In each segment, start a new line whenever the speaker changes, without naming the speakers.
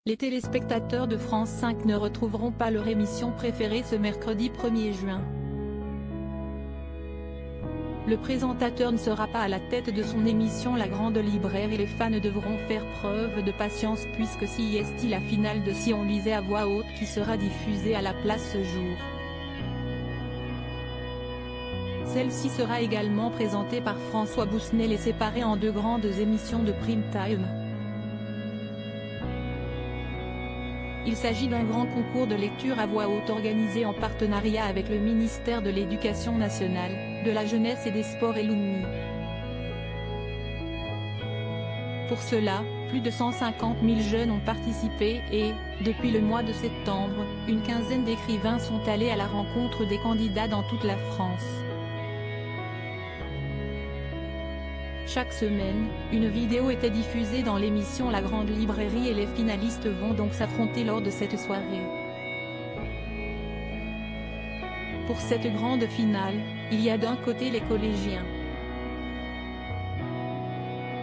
Les téléspectateurs de France 5 ne retrouveront pas leur émission préférée ce mercredi 1er juin. Le présentateur ne sera pas à la tête de son émission La Grande Libraire et les fans devront faire preuve de patience puisque c'est la finale de Si on lisait à voix haute qui sera diffusée à la place ce jour. Celle-ci sera également présentée par François Bousnel et séparée en deux grandes émissions de prime time. Il s'agit d'un grand concours de lecture à voix haute organisé en partenariat avec le ministère de l'Éducation nationale, de la Jeunesse et des Sports et l'UNI. Pour cela, plus de 150 000 jeunes ont participé et, depuis le mois de septembre, une quinzaine d'écrivains sont allés à la rencontre des candidats dans toute la France. Chaque semaine, une vidéo était diffusée dans l'émission La Grande Librairie et les finalistes vont donc s'affronter lors de cette soirée. Pour cette grande finale, il y a d'un côté les collégiens.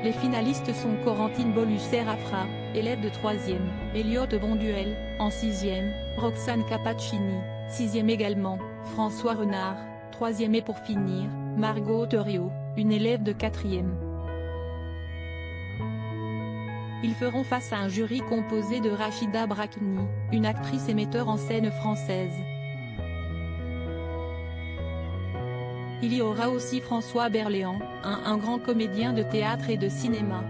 Les finalistes sont Corentine Bollusser-Afra, élève de 3e, Elliot Bonduel, en 6e, Roxane Capaccini, 6e également, François Renard, 3e et pour finir, Margot Theriot, une élève de 4e. Ils feront face à un jury composé de Rachida Brakni, une actrice et metteur en scène française. Il y aura aussi François Berléand, un grand comédien de théâtre et de cinéma.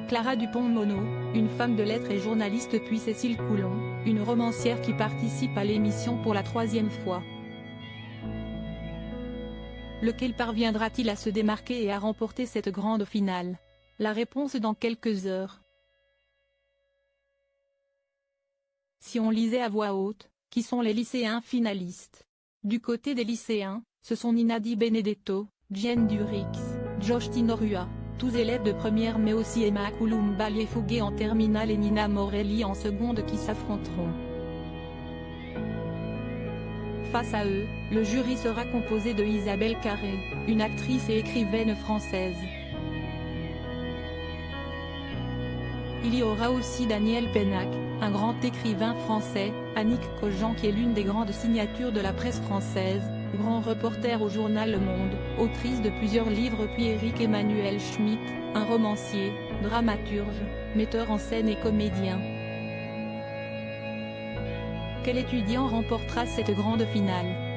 Clara Dupont-Moreau, une femme de lettres et journaliste puis Cécile Coulon, une romancière qui participe à l'émission pour la 3e fois. Lequel parviendra-t-il à se démarquer et à remporter cette grande finale? La réponse dans quelques heures. Si on lisait à voix haute, qui sont les lycéens finalistes? Du côté des lycéens, ce sont Nina Di Benedetto, Jen Durix, Josh Tinorua, tous élèves de première mais aussi Emma Koulumba Liefougué en terminale et Nina Morelli en seconde qui s'affronteront. Face à eux, le jury sera composé de Isabelle Carré, une actrice et écrivaine française. Il y aura aussi Daniel Pénac, un grand écrivain français, Annick Cogent qui est l'une des grandes signatures de la presse française, grand reporter au journal Le Monde, autrice de plusieurs livres puis Éric Emmanuel Schmitt, un romancier, dramaturge, metteur en scène et comédien. Quel étudiant remportera cette grande finale?